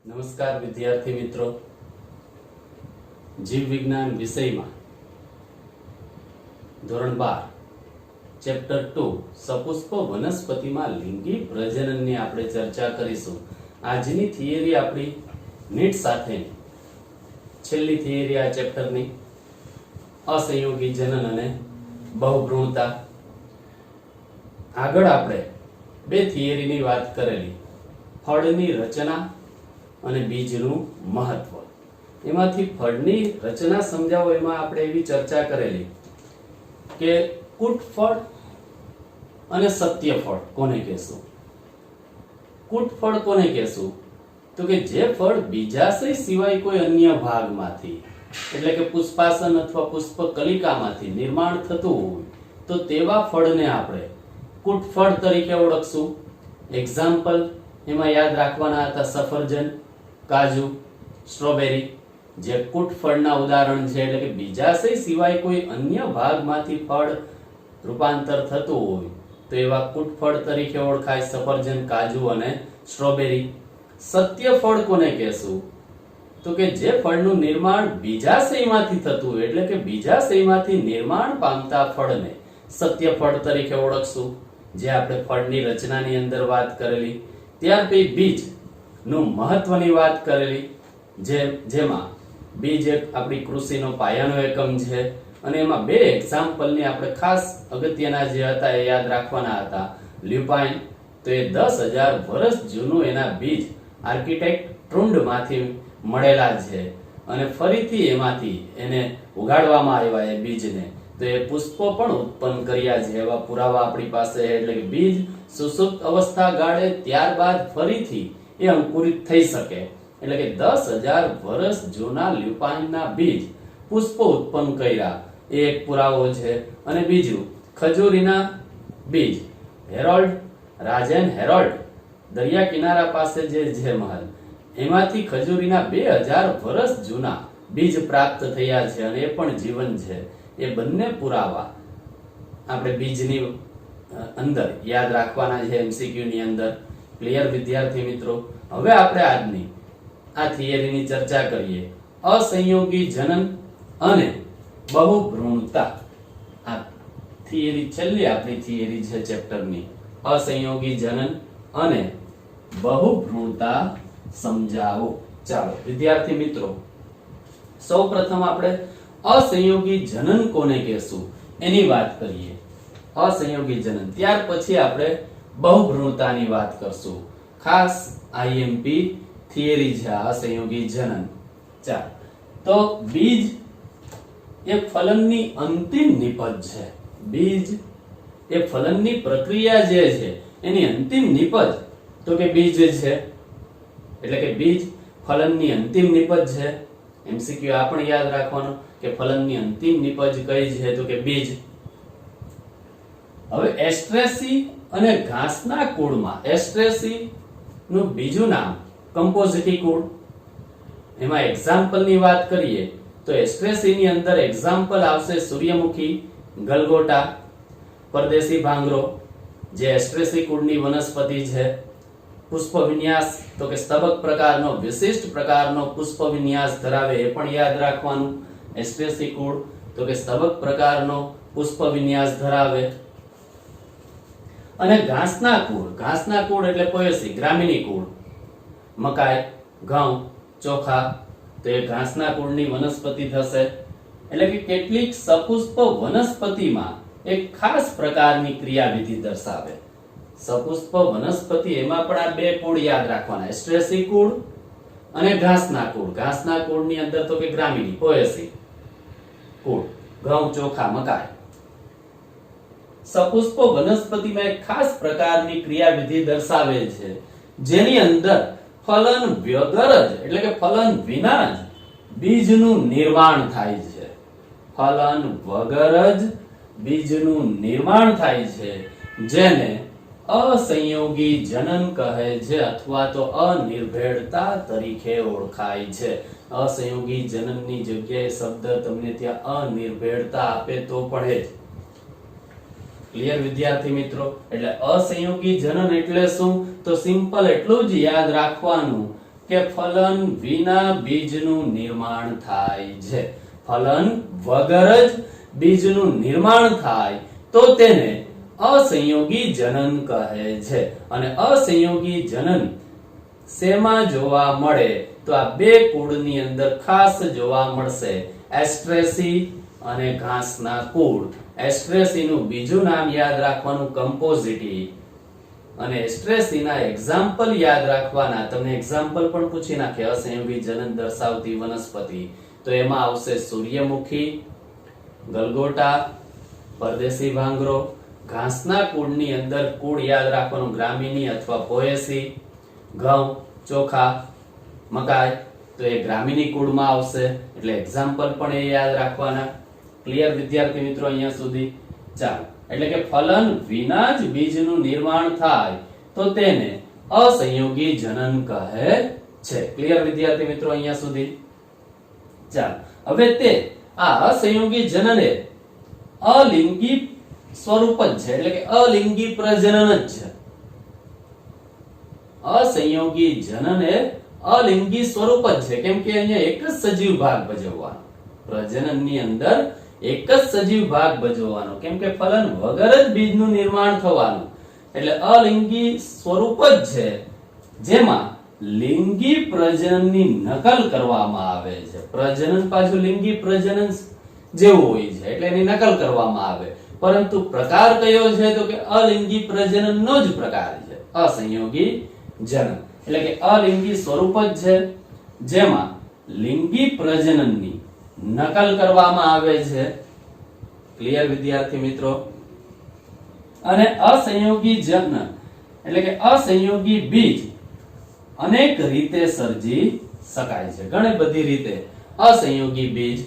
નમસ્કાર વિદ્યાર્થી મિત્રો, જીવ વિજ્ઞાન વિષયમાં ધોરણ 12 ચેપ્ટર 2 સપુષ્પ વનસ્પતિમાં લિંગી પ્રજનનની આપણે ચર્ચા કરીશું. આજની થિયરી આપણી નીટ સાથે છેલ્લી થિયરી આ ચેપ્ટરની અસંયોગી જનન અને બહુભ્રૂણતા. આગળ આપણે બે થિયરીની વાત કરેલી, ફળની રચના અને બીજનું મહત્વ. એમાંથી ફળની રચના સમજાવો એમાં આપણે એવી ચર્ચા કરેલી કે કુટફળ અને સત્યફળ કોને કહેશું. કુટફળ કોને કહેશું તો કે જે ફળ બીજાશય સિવાય કોઈ અન્ય ભાગમાંથી એટલે કે પુષ્પાસન અથવા પુષ્પકલિકામાંથી નિર્માણ થતું હોય તો તેવા ફળને આપણે કુટફળ તરીકે ઓળખશું. એક્ઝામ્પલ એમાં યાદ રાખવાના હતા સફરજન, કાજુ, સ્ટ્રોબેરી જે કુટફળના ઉદાહરણ છે. એટલે કે બીજાશય સિવાય કોઈ અન્ય ભાગમાંથી ફળ રૂપાંતર થતું હોય તો એવા કુટફળ તરીકે ઓળખાય સફરજન, કાજુ અને સ્ટ્રોબેરી. સત્યફળ કોને કહેશું તો કે જે ફળનું નિર્માણ બીજાશયમાંથી થતું હોય એટલે કે બીજાશયમાંથી નિર્માણ પામતા ફળને સત્યફળ તરીકે ઓળખશું, જે આપણે ફળની રચનાની અંદર વાત કરેલી. ત્યાર પછી બીજ નું મહત્વની વાત કરેલી, જેમાં બીજ એક આપણી કૃષિનો પાયાનો એકમ છે અને એમાં બે એક્ઝામ્પલની આપણે ખાસ અગત્યના જે હતા એ યાદ રાખવાના હતા. લ્યુપાઇન તો એ 10,000 વર્ષ જૂનું એના બીજ આર્કિટેક્ટ ટ્રુન્ડમાંથી મળેલા છે અને ફરીથી એમાંથી એને ઉગાડવામાં આવ્યા એ બીજને તો એ પુષ્પો પણ ઉત્પન્ન કર્યા છે. એવા પુરાવા આપણી પાસે છે. એટલે કે બીજ સુસુપ્ત અવસ્થા ગાળે ત્યારબાદ ફરીથી એ અંકુરિત થઈ શકે. એટલે કે 10,000 વર્ષ જૂના લ્યુપાઇનના બીજ પુષ્પો ઉત્પન્ન કર્યા એ એક પુરાવો છે. અને બીજું ખજૂરીના બીજ, હેરોલ્ડ, રાજન હેરોલ્ડ દરિયા કિનારા પાસે જે છે મહલ, એમાંથી ખજૂરીના 2000 વર્ષ જૂના બીજ પ્રાપ્ત થયા છે અને એ પણ જીવન છે. એ બંને પુરાવા આપણે બીજની અંદર યાદ રાખવાના છે એમસીક્યુ ની અંદર. ક્લિયર વિદ્યાર્થી મિત્રો? હવે આપણે આજની આ થિયરીની ચર્ચા કરીએ. અસંયોગી જનન અને બહુભ્રૂણતા. આ થિયરી છેલ્લી આપણી થિયરી છે ચેપ્ટરની. અસંયોગી જનન અને બહુભ્રૂણતા સમજાવો. ચાલો વિદ્યાર્થી મિત્રો, સૌપ્રથમ આપણે અસંયોગી જનન કોને કહેશું એની વાત કરીએ. અસંયોગી જનન, ત્યાર પછી આપણે બહુભ્રૂણતાની વાત કરશું. ખાસ આઈએમપી થિયરી છે અસંયોગી જનન. ચાલો, તો બીજ એ ફલનની અંતિમ નિપજ છે. બીજ એ ફલનની પ્રક્રિયા જે છે એની અંતિમ નિપજ તો કે બીજ છે. એટલે કે બીજ ફલનની અંતિમ નિપજ છે. એમસીક્યુ આ પણ યાદ રાખવાનું કે ફલનની અંતિમ નિપજ કઈ છે તો કે બીજ. હવે એસ્ટ્રેસી અને ઘાસના કુળમાં એસ્ટ્રેસી નું બીજું નામ કમ્પોઝિટી કુળ. એમાં એક્ઝામ્પલ ની વાત કરીએ તો એસ્ટ્રેસી ની અંદર એક્ઝામ્પલ આવશે સૂર્યમુખી, ગલગોટા, પરદેશી ભાંગરો જે એસ્ટ્રેસી કુળની વનસ્પતિ છે. પુષ્પ વિન્યાસ તો કે સ્તબક પ્રકારનો વિશિષ્ટ પ્રકારનો પુષ્પ વિન્યાસ ધરાવે એ પણ યાદ રાખવાનું. એસ્ટ્રેસી કુળ તો કે સ્તબક પ્રકારનો પુષ્પ વિન્યાસ ધરાવે. અને ઘાસના કુળ એટલે પોએસી, ગ્રામીણી કુળ, મકાઈ, ઘઉં, ચોખા તો એ ઘાસના કુળની વનસ્પતિ થશે. એટલે કે કેટલીક સપુષ્પ વનસ્પતિમાં એક ખાસ પ્રકારની ક્રિયાવિધિ દર્શાવે. સપુષ્પ વનસ્પતિ એમાં પણ આ બે કુળ યાદ રાખવાના, એસ્ટ્રેસી કુળ અને ઘાસના કુળ. ઘાસના કુળની અંદર તો કે ગ્રામીણી, પોએસી કુળ, ઘઉં, ચોખા, મકાઈ. સપુષ્પ વનસ્પતિમાં એક ખાસ પ્રકારની ક્રિયાવિધિ દર્શાવે છે જેની અંદર ફલન વગર જ એટલે કે ફલન વિના જ બીજનું નિર્માણ થાય છે. ફલન વગર જ બીજનું નિર્માણ થાય છે, જેને અસંયોગી જનન કહે છે અથવા તો અનિર્ભેળતા તરીકે ઓળખાય છે. અસંયોગી જનનની જગ્યાએ શબ્દ તમને ત્યાં અનિર્ભેળતા આપે તો પડે જ. ક્લિયર વિદ્યાર્થી મિત્રો? એટલે અસંયોગી જનન એટલે શું? તો સિમ્પલ એટલું જ યાદ રાખવાનું કે ફલન વિના બીજનું નિર્માણ થાય છે. ફલન વગર જ બીજનું નિર્માણ થાય તો તેને અસંયોગી જનન કહે છે. અને અસંયોગી જનન શેમાં જોવા મળે તો આ બે કુળની અંદર ખાસ જોવા મળશે એસ્ટ્રેસી અને ઘાસના કુળ. એસ્ટ્રેસી નું બીજું નામ યાદ રાખવાનું કમ્પોઝિટી અને એસ્ટ્રેસીના એક્ઝામ્પલ યાદ રાખવાના. તમને એક્ઝામ્પલ પણ પૂછી નાખે અસંયોગી જનન દર્શાવતી વનસ્પતિ તો એમાં આવશે સૂર્યમુખી, ગલગોટા, પરદેશી ભાંગરો. ઘાસના કુળની અંદર કુળ યાદ રાખવાનું ગ્રામીની અથવા પોએસી. ઘઉં, ચોખા, મકાઈ તો એ ગ્રામીની કુળમાં આવશે એટલે એક્ઝામ્પલ પણ એ યાદ રાખવાના. ક્લિયર વિદ્યાર્થી મિત્રો અહીંયા સુધી? ચાલો, એટલે કે ફલન વિના જ બીજનું નિર્માણ થાય તો તેને અસંયોગી જનન કહે છે. ક્લિયર વિદ્યાર્થી મિત્રો અહીંયા સુધી? ચાલો, હવે તે આ અસંયોગી જનન એ અલિંગી સ્વરૂપ જ છે એટલે કે અલિંગી પ્રજનન જ છે. અસંયોગી જનન એ અલિંગી સ્વરૂપ જ છે કેમ કે અહીંયા એક જ સજીવ ભાગ ભજવવાનો. પ્રજનનની અંદર એક જ સજીવ ભાગ ભજવવાનો કેમ કે ફલન વગર જ બીજનું નિર્માણ થવાનું એટલે અલિંગી સ્વરૂપ જ છે જેમાં લિંગી પ્રજનનની નકલ કરવામાં આવે છે. પ્રજનન પાછું લિંગી પ્રજનન જેવું હોય છે એટલે એની નકલ કરવામાં આવે પરંતુ પ્રકાર કયો છે તો કે અલિંગી પ્રજનનનો જ પ્રકાર છે અસંયોગી જનન. એટલે કે અલિંગી સ્વરૂપ જ છે જેમાં લિંગી પ્રજનનની નકલ કરવામાં આવે છે. ક્લિયર વિદ્યાર્થી મિત્રો? અને અસંયોગી જનન એટલે કે અસંયોગી બીજ અનેક રીતે સર્જી શકાય છે. ઘણી બધી રીતે અસંયોગી બીજ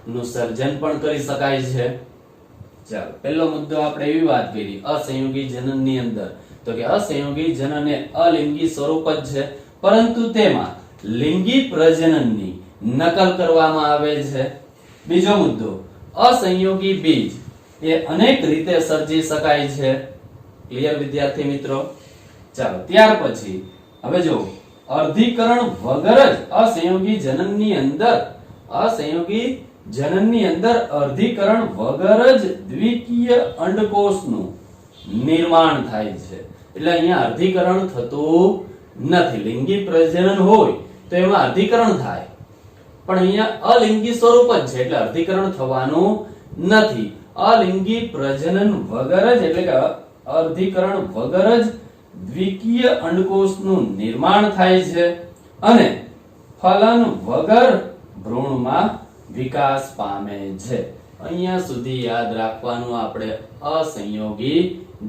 નું સર્જન પણ કરી શકાય છે. ચાલો, પહેલો મુદ્દો આપણે એવી વાત કરી અસંયોગી જનનની અંદર તો કે અસંયોગી જનન એ અલિંગી સ્વરૂપ જ છે પરંતુ તેમાં લિંગી પ્રજનનની નકલ કરવામાં આવે છે. બીજો મુદ્દો અસંયોગી બીજ એ અનેક રીતે સર્જી શકાય છે. ક્લિયર વિદ્યાર્થી મિત્રો? ચાલો, ત્યાર પછી હવે જો અર્ધીકરણ વગર જ અસંયોગી જનનની અંદર અર્ધીકરણ વગર જ દ્વિકીય અંડકોષનું નિર્માણ થાય છે. એટલે અહીંયા અર્ધીકરણ થતું નથી. લિંગી પ્રજનન હોય તો એમાં અર્ધીકરણ થાય પણ અહીંયા અલિંગી સ્વરૂપ જ છે એટલે અર્ધીકરણ થવાનું નથી. અલિંગી પ્રજનન વગર જ એટલે કે અર્ધીકરણ વગર જ દ્વિકીય અંડકોષનું નિર્માણ થાય છે અને ફલન વગર ભ્રૂણમાં વિકાસ પામે છે. અહીંયા સુધી યાદ રાખવાનું આપણે અસંયોગી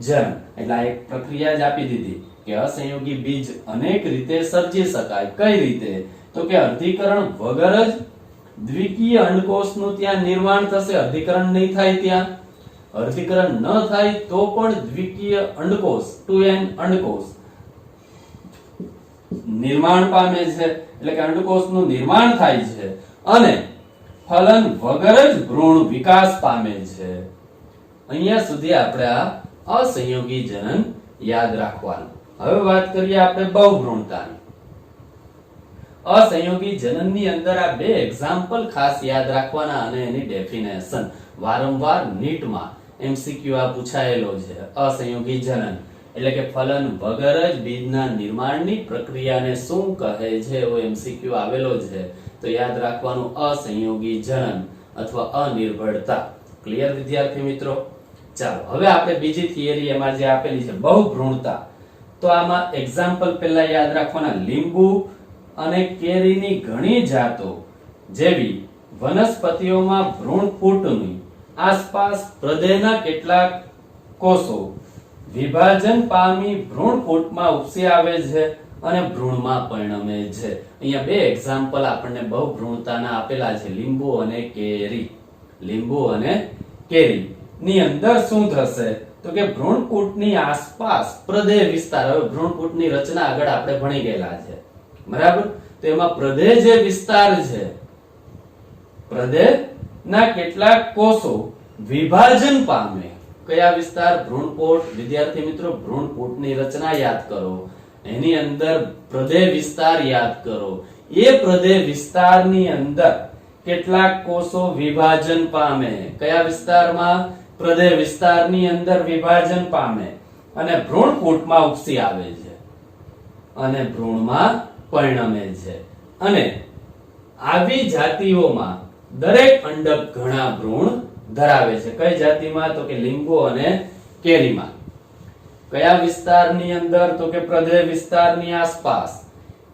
જનન એટલે આ એક પ્રક્રિયા જ આપી દીધી કે અસંયોગી બીજ અનેક રીતે સર્જી શકાય. કઈ રીતે તો કે અર્ધીકરણ વગર જ દ્વિકીય અંડકોષનું ત્યાં નિર્માણ થશે. અર્ધીકરણ નહીં થાય ત્યાં અર્ધીકરણ ન થાય તો પણ દ્વિકીય અંડકોષ 2n અંડકોષ નિર્માણ પામે છે એટલે કે અંડકોષનું નિર્માણ થાય છે અને ફલન વગર જ ભ્રૂણ વિકાસ પામે છે. અહીંયા સુધી આપણે આ અસંયોગી જનન યાદ રાખવાનું. હવે વાત કરીએ આપણે બહુભ્રૂણતાની. અસંયોગી જનનની અંદર આ બે એક્ઝામ્પલ ખાસ યાદ રાખવાના અને એની ડેફિનેશન વારંવાર નીટમાં એમસીક્યુ આ પૂછાયેલો છે. અસંયોગી જનન એટલે કે ફલન વગર જ બીજના નિર્માણની પ્રક્રિયાને શું કહે છે એવો એમસીક્યુ આવેલો છે તો યાદ રાખવાનું અસંયોગી જનન અથવા અનિર્ભરતા. ક્લિયર વિદ્યાર્થી મિત્રો? ચાલો, હવે આપણે બીજી થિયરી એમાં જે આપેલી છે બહુભ્રૂણતા તો આમાં એક્ઝામ્પલ પહેલા યાદ રાખવાના લીંબુ અને કેરીની ઘણી જાતો જેવી વનસ્પતિઓમાં ભ્રૂણપૂટની આસપાસ પ્રદેહના કેટલાક કોષો વિભાજન પામી ભ્રૂણપૂટમાં ઉપસી આવે છે અને ભ્રૂણમાં પરિણમે છે. અહીંયા બે એક્ઝામ્પલ આપણને બહુભ્રૂણતાના આપેલા છે લીંબુ અને કેરી. લીંબુ અને કેરી ની અંદર શું થશે તો કે ભ્રૂણપૂટની આસપાસ પ્રદેહ વિસ્તાર. હવે ભ્રૂણપૂટની રચના આગળ આપણે ભણી ગયેલા છે બરાબર? તો એમાં પ્રદેહ જે વિસ્તાર છે પ્રદેહના કેટલાક કોષો વિભાજન પામે. કયા વિસ્તાર? ભ્રૂણપૂટ. વિદ્યાર્થી મિત્રો ભ્રૂણપૂટની રચના યાદ કરો. એની અંદર પ્રદેહ વિસ્તાર યાદ કરો. એ પ્રદેહ વિસ્તારની અંદર કેટલાક કોષો વિભાજન પામે. કયા વિસ્તારમાં? પ્રદેહ વિસ્તારની અંદર વિભાજન પામે અને ભ્રૂણપૂટમાં ઉપસી આવે છે અને ભ્રૂણમાં પરિણમે છે. અને આવી જાતિઓમાં દરેક અંડક ઘણા ભ્રૂણ ધરાવે છે. કઈ જાતિમાં? તો કે લીંબુ અને કેરીમાં. કયા વિસ્તારની અંદર? તો કે પ્રદેહ વિસ્તારની આસપાસ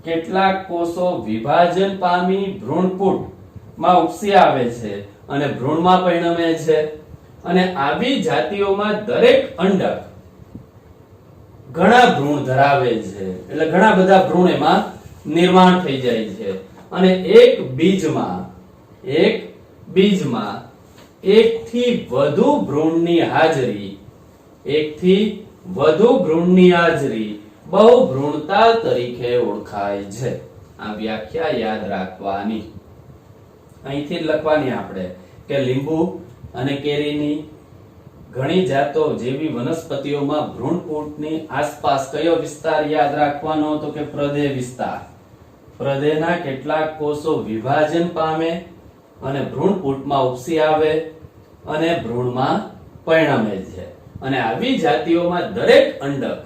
કેટલાક કોષો વિભાજન પામી ભ્રૂણપૂટમાં ઉપસી આવે છે અને ભ્રૂણમાં પરિણમે છે. અને આવી જાતિઓમાં દરેક અંડક ઘણા ભ્રૂણ ધરાવે છે. એટલે ઘણા બધા ભ્રૂણ એમાં નિર્માણ થઈ જાય છે. અને એક બીજમાં એકથી વધુ ભ્રૂણની હાજરી બહુભ્રૂણતા તરીકે ઓળખાય છે. આ વ્યાખ્યા યાદ રાખવાની. અહીંથી જ લખવાની આપણે કે લીંબુ અને કેરીની ઘણી જાતો જેવી વનસ્પતિઓમાં ભ્રૂણપૂટની આસપાસ કયો વિસ્તાર યાદ રાખવાનો? તો કે પ્રદેહ વિસ્તાર. પ્રદેહના કેટલાક કોષો વિભાજન પામે અને ભ્રૂણપૂટમાં ઉપસી આવે અને ભ્રૂણમાં પરિણમે છે. અને આવી જાતિઓમાં દરેક અંડક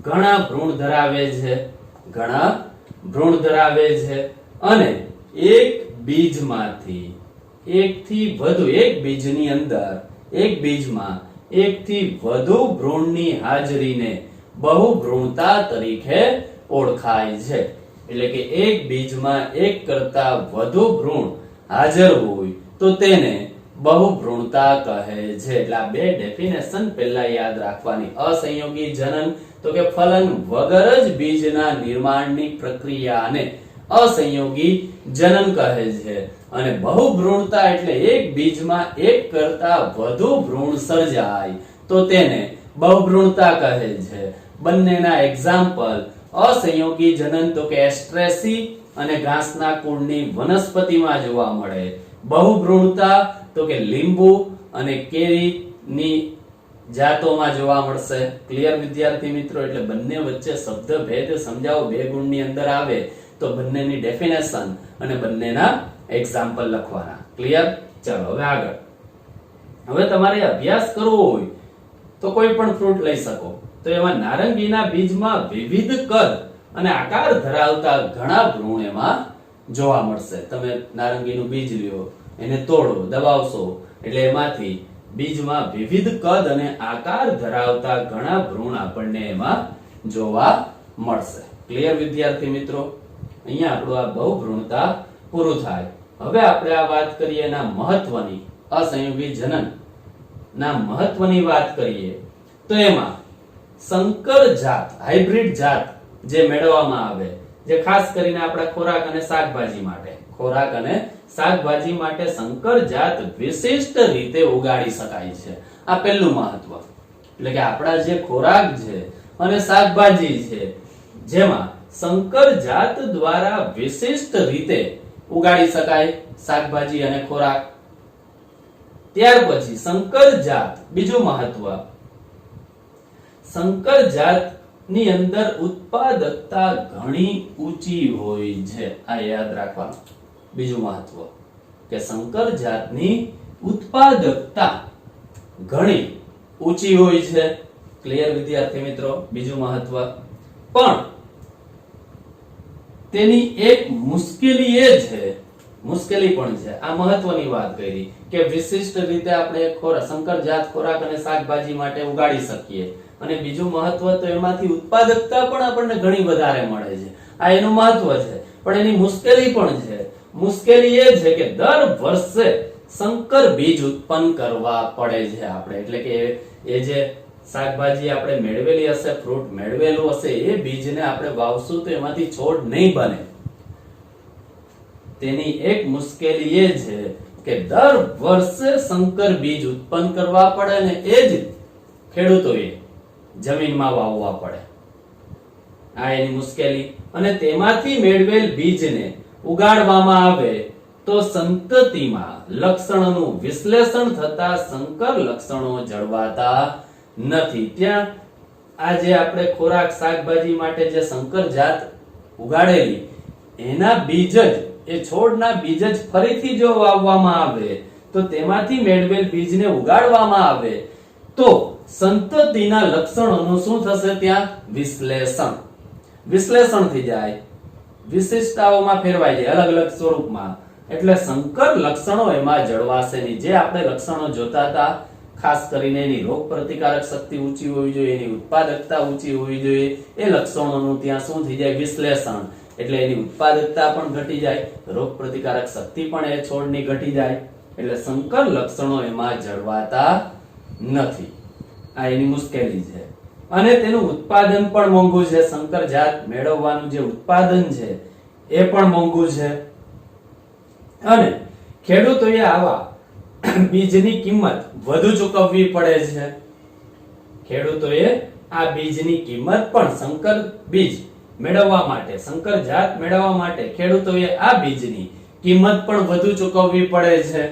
ઘણા ભ્રૂણ ધરાવે છે અને એક બીજમાં એકથી વધુ ભ્રૂણની હાજરીને બહુભ્રૂણતા તરીકે ઓળખાય છે. એટલે કે એક બીજમાં એક કરતા વધુ ભ્રૂણ હાજર હોય તો તેને બહુભ્રૂણતા કહે છે. એટલે આ બે ડેફિનેશન પહેલા યાદ રાખવાની. અસંયોગી જનન તો કે ફલન વગર જ બીજના નિર્માણની પ્રક્રિયાને અસંયોગી જનન કહે છે. અને બહુભ્રૂણતા એટલે એક બીજમાં એક કરતા વધુ ભ્રૂણ સર્જાય તો તેને બહુભ્રૂણતા કહે છે. બંનેના એક્ઝામ્પલ અસંયોગી જનન તો કે એસ્ટ્રેસી અને ઘાસના કુળની વનસ્પતિમાં જોવા મળે. બહુભ્રૂણતા તો કે લીંબુ અને કેરીની જાતોમાં જોવા મળશે. ક્લિયર વિદ્યાર્થી મિત્રો? એટલે બંને વચ્ચે શબ્દ ભેદ સમજાવો. 2 ગુણની અંદર આવે તો બંનેની ડેફિનેશન અને બંનેના એક્ઝામ્પલ લખવાના. ક્લિયર? ચલો હવે આગળ. હવે તમારે અભ્યાસ કરવો હોય તો કોઈ પણ ફ્રૂટ લઈ શકો. તો એમાં નારંગીના બીજમાં વિવિધ કદ અને આકાર ધરાવતા ઘણા ભ્રૂણ એમાં જોવા મળશે. તમે નારંગીનું બીજ લ્યો, એને તોડો, દબાવશો એટલે એમાંથી બીજમાં વિવિધ કદ અને આકાર ધરાવતા ઘણા ભ્રૂણ આપણને એમાં જોવા મળશે. ક્લિયર વિદ્યાર્થી મિત્રો? અહીંયા આપણું આ બહુભ્રૂણતા પૂરું થાય. હવે આપણે આ વાત કરીએ એના મહત્વની, અસંયોગી જનન ના મહત્વની વાત કરીએ તો એમાં સંકર જાત, હાઇબ્રિડ જાત જે મેળવવામાં આવે, જે ખાસ કરીને આપણા ખોરાક અને શાકભાજી માટે સંકર જાત વિશિષ્ટ રીતે ઉગાડી શકાય છે. આ પહેલું મહત્વ. એટલે કે આપણા જે ખોરાક છે અને શાકભાજી છે જેમાં સંકર જાત દ્વારા વિશિષ્ટ રીતે ઉગાડી શકાય શાકભાજી અને ખોરાક. ત્યાર પછી સંકર જાત, બીજું મહત્વ, સંકર જાતની અંદર ઉત્પાદકતા ઘણી ઊંચી હોય છે. આ યાદ રાખવાનું. બીજું મહત્વ કે સંકર જાતની ઉત્પાદકતા ઘણી ઊંચી હોય છે. ક્લિયર વિદ્યાર્થી મિત્રો? બીજું મહત્વ. પણ તેની એક મુશ્કેલી પણ છે. આ મહત્વની વાત કરી કે વિશિષ્ટ રીતે આપણે સંકર જાત ખોરાક અને શાકભાજી માટે ઉગાડી શકીએ. અને બીજું મહત્વ તો એમાંથી ઉત્પાદકતા પણ આપણને ઘણી વધારે મળે છે. આ એનું મહત્વ છે. પણ એની મુશ્કેલી પણ છે. મુશ્કેલી એ છે કે દર વર્ષે સંકર બીજ ઉત્પન્ન કરવા પડે છે આપણે. એટલે કે એ જે શાકભાજી આપણે મેળવેલી હશે, ફ્રૂટ મેળવેલું હશે, એ બીજને આપણે વાવશું તો એમાંથી છોડ નહીં બને. તેની એક મુશ્કેલી એ છે કે દર વર્ષે સંકર બીજ ઉત્પન્ન કરવા પડે અને એ જ ખેડૂતોએ જમીનમાં વાવવા પડે. આ એની મુશ્કેલી. અને તેમાંથી મેળવેલ બીજને ઉગાડવામાં આવે તો સંતતિમાં લક્ષણોનું વિશ્લેષણ થતા સંકર લક્ષણો જળવાતા નથી. ત્યાં આ જે આપણે ખોરાક શાકભાજી માટે જે સંકર જાત ઉગાડેલી એના બીજ જ એ છોડના બીજ જ ફરીથી જો વાવવામાં આવે તો તેમાંથી મેળવેલ બીજને ઉગાડવામાં આવે તો સંતતિના લક્ષણોનું શું થશે? ત્યાં વિશ્લેષણ થઈ જાય, વિશિષ્ટતાઓમાં ફેરવાઈ જાય અલગ અલગ સ્વરૂપમાં. એટલે સંકર લક્ષણો એમાં જળવાશે નહીં. જે આપણે લક્ષણો જોતા હતા, ખાસ કરીને એની રોગ પ્રતિકારક શક્તિ ઊંચી હોવી જોઈએ, એની ઉત્પાદકતા ઊંચી હોવી જોઈએ, એ લક્ષણોનું ત્યાં શું થઈ જાય? વિશ્લેષણ. એટલે એની ઉત્પાદકતા પણ ઘટી જાય, રોગ પ્રતિકારક શક્તિ પણ એ છોડની ઘટી જાય. એટલે સંકર લક્ષણો એમાં જળવાતા નથી. આ એની મુશ્કેલી છે. અને તેનું ઉત્પાદન પણ મોંઘું છે. સંકર જાત મેળવવાનું જે ઉત્પાદન છે એ પણ મોંઘું છે. અને ખેડૂતોએ આવા બીજની કિંમત વધુ ચૂકવવી પડે છે. ખેડૂતોએ આ બીજની કિંમત પણ સંકર બીજ મેળવવા માટે, સંકર જાત મેળવવા માટે ખેડૂતોએ આ બીજની કિંમત પણ વધુ ચૂકવવી પડે છે.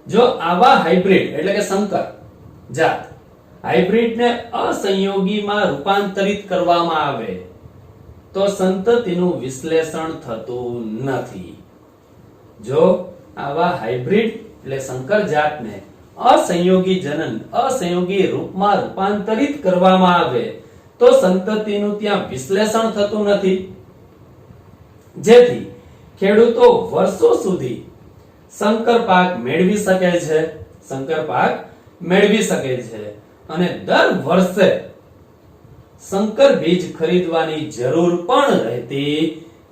જો આવા હાઇબ્રિડ એટલે કે સંકર જાત હાઇબ્રિડને અસંયોગીમાં રૂપાંતરિત કરવામાં આવે તો સંતતિનું વિશ્લેષણ થતું નથી. જો આવા હાઇબ્રિડ એટલે સંકર જાતને અસંયોગી જનન, અસંયોગી રૂપમાં રૂપાંતરિત કરવામાં આવે તો સંતતિનું ત્યાં વિશ્લેષણ થતું નથી, જેથી ખેડૂતો વર્ષો સુધી સંકર પાક મેળવી શકે છે. સંકર પાક મેળવી શકે છે અને દર વર્ષે સંકર બીજ ખરીદવાની જરૂર પણ રહેતી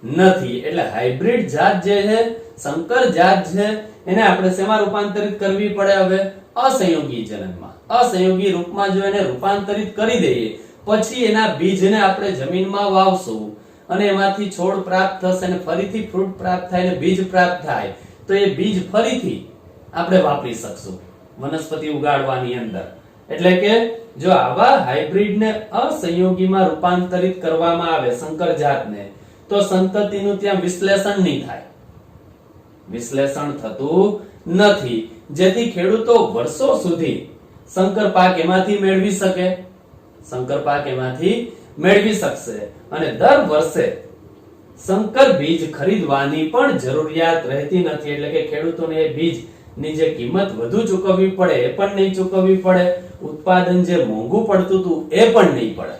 નથી. એટલે હાઇબ્રિડ જાત જે છે, સંકર જાત છે, એને આપણે શેમાં રૂપાંતરિત કરવી પડે? હવે અસંયોગી જનનમાં, અસંયોગી રૂપમાં જો એને રૂપાંતરિત કરી દઈએ પછી એના બીજને આપણે જમીનમાં વાવશું અને એમાંથી છોડ પ્રાપ્ત થશે અને ફરીથી ફ્રૂટ પ્રાપ્ત થાય અને બીજ પ્રાપ્ત થાય તો એ બીજ ફરીથી આપણે વાપરી શકશું વનસ્પતિ ઉગાડવાની અંદર. એટલે કે જો આવા હાઇબ્રિડને અસંયોગીમાં રૂપાંતરિત કરવામાં આવે સંકર જાતને તો સંતતિનું ત્યાં વિશ્લેષણ નહીં થાય, વિશ્લેષણ થતું નથી, જેથી ખેડૂતો વર્ષો સુધી સંકર પાક એમાંથી મેળવી શકે, સંકર પાક એમાંથી મેળવી શકશે અને દર વર્ષે સંકર બીજ ખરીદવાની પણ જરૂરિયાત રહેતી નથી. એટલે કે ખેડૂતોને એ બીજની જે કિંમત વધુ ચૂકવવી પડે એ પણ નહીં ચૂકવવી પડે, ઉત્પાદન જે મોંઘું પડતું હતું એ પણ નહીં પડે.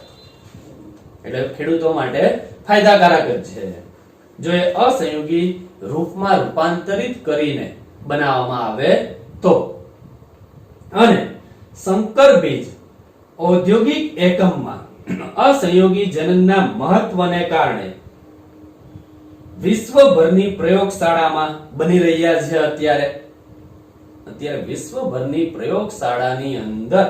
એટલે ખેડૂતો માટે ફાયદાકારક જ છે જો એ અસંયોગી રૂપમાં રૂપાંતરિત કરીને બનાવવામાં આવે તો. અને સંકર બીજ ઔદ્યોગિક એકમમાં અસંયોગી જનનના મહત્વને કારણે વિશ્વભરની પ્રયોગશાળામાં બની રહ્યા છે. અત્યારે વિશ્વભરની પ્રયોગશાળાની અંદર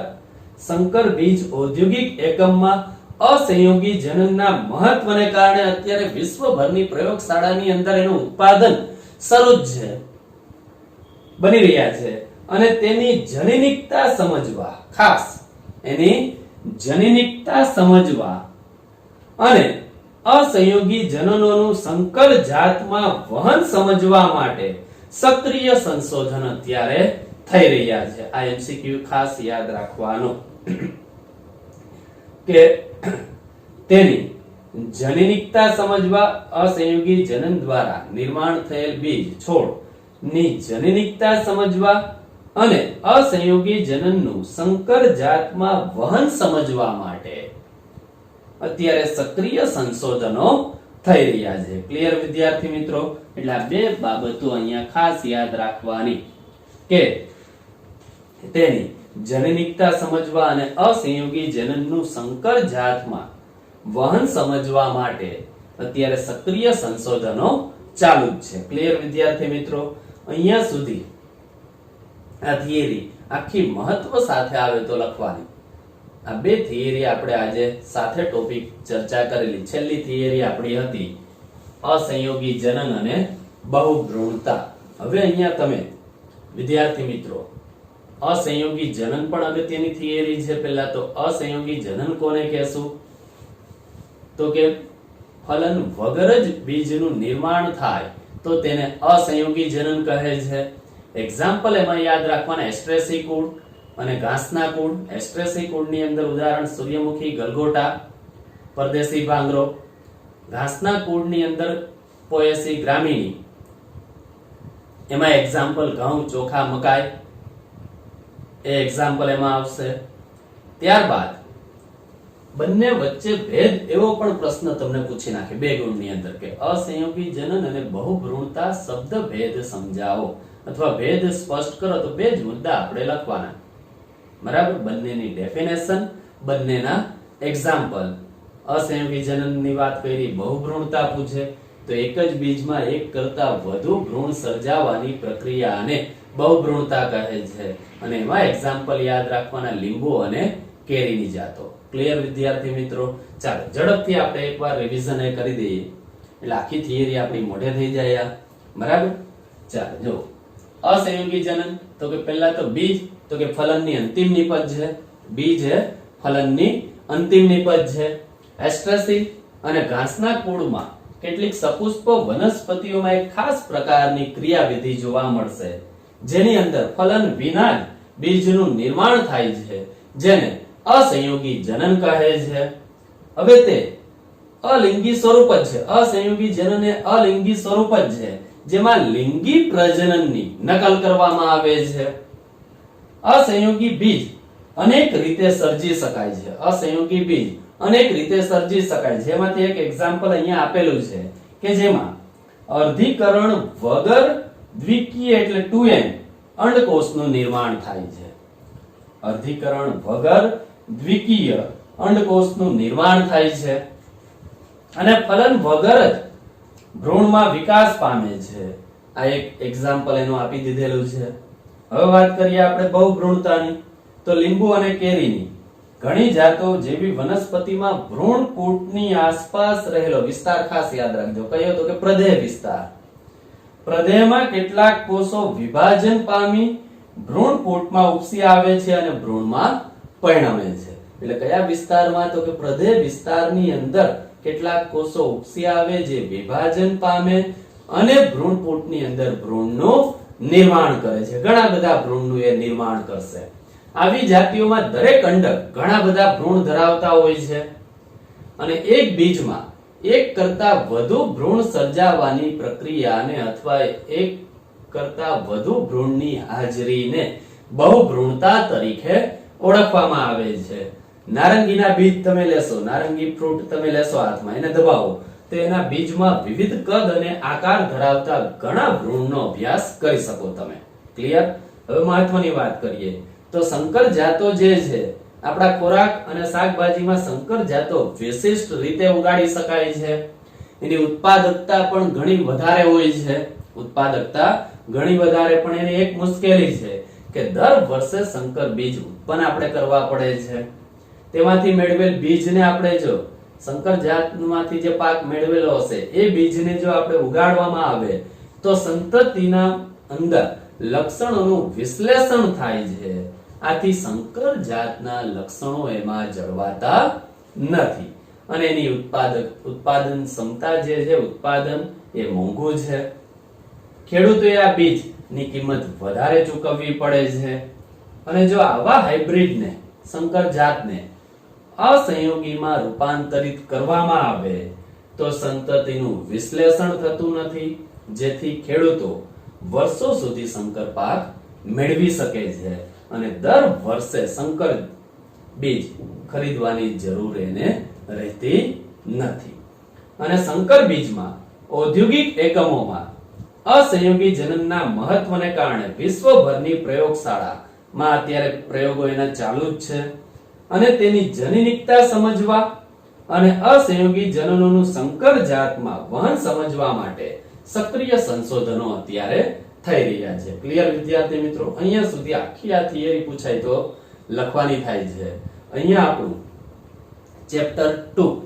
સંકર બીજ ઔદ્યોગિક એકમમાં અસંયોગી જનનના મહત્વને કારણે અત્યારે વિશ્વભરની પ્રયોગશાળાની અંદર એનું ઉત્પાદન શરૂ જ છે, બની રહ્યા છે. અને તેની જનીનિકતા સમજવા, ખાસ એની જનીનિકતા સમજવા અને અસંયોગી જનનોનું સંકર જાતમાં વહન સમજવા માટે સક્રિય સંશોધન અત્યારે થઈ રહ્યા છે. આ એમસીક્યુ ખાસ યાદ રાખવાનો કે તેની જનીનિકતા સમજવા, અસંયોગી જનન દ્વારા નિર્માણ થયેલ બીજ છોડની જનીનિકતા સમજવા અને અસંયોગી જનનનું સંકર જાતમાં વહન સમજવા માટે અત્યારે સક્રિય સંશોધનો થઈ રહ્યા છે. ક્લિયર વિદ્યાર્થી મિત્રો? એટલે આ બે બાબતો અહીંયા ખાસ યાદ રાખવાની કે તેની જનીનિકતા સમજવા અને અસંયોગી જનનનું સંકર જાતમાં વહન સમજવા માટે અત્યારે સક્રિય સંશોધનો ચાલુ જ છે. ક્લિયર વિદ્યાર્થી મિત્રો? અહીંયા સુધી આ થિયરી આખી મહત્વ સાથે આવે તો લખવાની. આ બે થિયરી આપણે આજે સાથે ટોપિક ચર્ચા કરેલી. છેલ્લી થિયરી આપણી હતી અસંયોગી જનન અને બહુભ્રૂણતા. હવે અહીંયા તમે વિદ્યાર્થી મિત્રો અસંયોગી જનન પણ અગત્યની થિયરી છે. પહેલા તો અસંયોગી જનન કોને કહેશું? તો કે ફલન વગર જ બીજનું નિર્માણ થાય તો તેને અસંયોગી જનન કહે છે. એક્ઝામ્પલ એમાં યાદ રાખવાના, એસ્ટ્રેસીકુડ, અને ઘાસના કુળ એસ્ટ્રેસી કુળની અંદર ઉદાહરણ સૂર્યમુખી, ગલગોટા, પરદેશી ભાંગરો. ઘાસના કુળની અંદર પોએસી, ગ્રામીણી. એમાં એક્ઝામ્પલ ઘઉં, ચોખા, મકાઈ એ એક્ઝામ્પલ એમાં આવશે. ત્યારબાદ બંને વચ્ચે ભેદ એવો પણ પ્રશ્ન તમને પૂછી નાખે 2 ગુણની અંદર કે અસંયોગી જનન અને બહુભ્રૂણતા શબ્દ ભેદ સમજાવો અથવા ભેદ સ્પષ્ટ કરો. તો 2 જ મુદ્દા આપણે લખવાના, બરાબર. બંનેની ડેફિનેશન, બંનેના એક્ઝામ્પલ. અસંયોગી જનનની વાત કરી, બહુભ્રૂણતા પૂછે તો એક જ બીજમાં એક કરતા વધુ ભ્રૂણ સર્જાવાની પ્રક્રિયાને બહુભ્રૂણતા કહે છે. અને એમાં એક્ઝામ્પલ યાદ રાખવાના લીંબુ અને કેરીની જાતો. ક્લિયર વિદ્યાર્થી મિત્રો? ચાલો ઝડપથી આપણે એકવાર રિવિઝન એ કરી દઈએ એટલે આખી થિયરી આપણી મોઢે થઈ જાય, બરાબર. ચાલો જો અસંયોગી જનન તો કે પહેલા તો બીજ તો કે ફલનની અંતિમ નિપજ છે. બીજ એ ફલનની અંતિમ નિપજ છે. એસ્ટ્રેસી અને ઘાસના કુળમાં કેટલીક સપુષ્પ વનસ્પતિઓમાં એક ખાસ પ્રકારની ક્રિયાવિધિ જોવા મળશે જેની અંદર ફલન વિના જ બીજનું નિર્માણ થાય છે, જેને અસંયોગી જનન કહે છે. હવે તે અલિંગી સ્વરૂપ જ છે. અસંયોગી જનન એ અલિંગી સ્વરૂપ જ છે જેમાં લિંગી પ્રજનનની નકલ કરવામાં આવે છે. અસંયોગી બીજ અનેક રીતે સર્જી શકાય છે. અસંયોગી બીજ અનેક રીતે સર્જી શકાય છે. એમાંથી એક એક્ઝામ્પલ અહીંયા આપેલું છે કે જેમાં અર્ધીકરણ વગર દ્વિકીય એટલે 2n અંડકોષનું નિર્માણ થાય છે. અર્ધીકરણ વગર દ્વિકીય અંડકોષનું નિર્માણ થાય છે અને ફલન વગર જ ભ્રૂણમાં વિકાસ પામે છે. આ એક એક્ઝામ્પલ એનું આપી દીધેલું છે. હવે વાત કરીએ આપણે બહુભ્રૂણતાની તો લીંબુ અને કેરીની ઘણી જાતો જેવી વનસ્પતિમાં ભ્રૂણ કૂટની આસપાસ રહેલો વિસ્તાર ખાસ યાદ રાખજો. કયો તો કે પ્રદેહ વિસ્તાર. પ્રદેહમાં કેટલાક કોષો વિભાજન પામી ભ્રૂણ કૂટમાં ઉપસી આવે છે અને ભ્રૂણમાં પરિણમે છે. એટલે કયા વિસ્તારમાં? તો કે પ્રદેહ વિસ્તારની અંદર કેટલાક કોષો ઉપસી આવે જે વિભાજન પામે અને ભ્રૂણ કૂટની અંદર ભ્રૂણનું નિર્માણ કરે છે. ઘણા બધા ભ્રૂણનું એ નિર્માણ કરશે. આવી જાતિઓમાં દરેક અંડક ઘણા બધા ભ્રૂણ ધરાવતા હોય છે અને એક બીજમાં એક કરતા વધુ ભ્રૂણ સર્જાવાની પ્રક્રિયાને અથવા એક કરતા વધુ ભ્રૂણની હાજરીને બહુભ્રૂણતા તરીકે ઓળખવામાં આવે છે. નારંગીના બીજ તમે લેશો, નારંગી ફ્રૂટ તમે લેશો હાથમાં, એને દબાવો તો એના બીજમાં વિવિધ કદ અને આકાર ધરાવતા ઘણા ભ્રૂણનો અભ્યાસ કરી શકો તમે. ક્લિયર? હવે મહત્વની વાત કરીએ તો સંકર જાતો જે છે આપણા ખોરાક અને શાકભાજીમાં સંકર જાતો વિશિષ્ટ રીતે ઉગાડી શકાય છે. એની ઉત્પાદકતા પણ ઘણી વધારે હોય છે. ઉત્પાદકતા ઘણી વધારે, પણ એની એક મુશ્કેલી છે કે દર વર્ષે સંકર બીજ ઉત્પન્ન આપણે કરવા પડે છે. તેમાંથી મેળવેલ બીજને આપણે જો સંકર જાતમાંથી જે પાક મેળવેલો હશે એ બીજને જો આપણે ઉગાડવામાં આવે તો સંતતિના અંદર લક્ષણોનું વિશ્લેષણ થાય છે. આથી સંકર જાતના લક્ષણો એમાં જળવાતા નથી અને એની ઉત્પાદન ક્ષમતા જે છે, ઉત્પાદન એ મોંઘું છે. ખેડૂતોએ આ બીજની કિંમત વધારે ચૂકવવી પડે છે અને જો આવા હાઇબ્રિડને, સંકર જાતને અસંયોગીમાં રૂપાંતરિત કરવામાં આવે તો સંતતિનું વિશ્લેષણ થતું નથી, જેથી ખેડૂતો વર્ષો સુધી સંકર પાક મેળવી શકે છે અને દર વર્ષે સંકર બીજ ખરીદવાની જરૂર એને રહેતી નથી. અને સંકર બીજમાં ઔદ્યોગિક એકમોમાં અસંયોગી જનનના મહત્વને કારણે વિશ્વભરની પ્રયોગશાળામાં અત્યારે પ્રયોગો એના ચાલુ જ છે અને તેની જનીનિકતા સમજવા અને અસંયોગી જનનોનું સંકર જાતમાં વહન સમજવા માટે સક્રિય સંશોધનો અત્યારે થઈ રહ્યા છે. ક્લિયર વિદ્યાર્થી મિત્રો? અહીંયા સુધી આખી આ થિયરી પૂછાય તો લખવાની થાય છે. અહીંયા આપણું ચેપ્ટર 2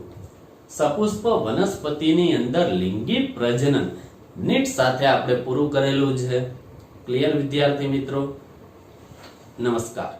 સપુષ્પ વનસ્પતિની અંદર લિંગી પ્રજનન નીટ સાથે આપણે પૂરું કરેલું છે. ક્લિયર વિદ્યાર્થી મિત્રો? નમસ્કાર.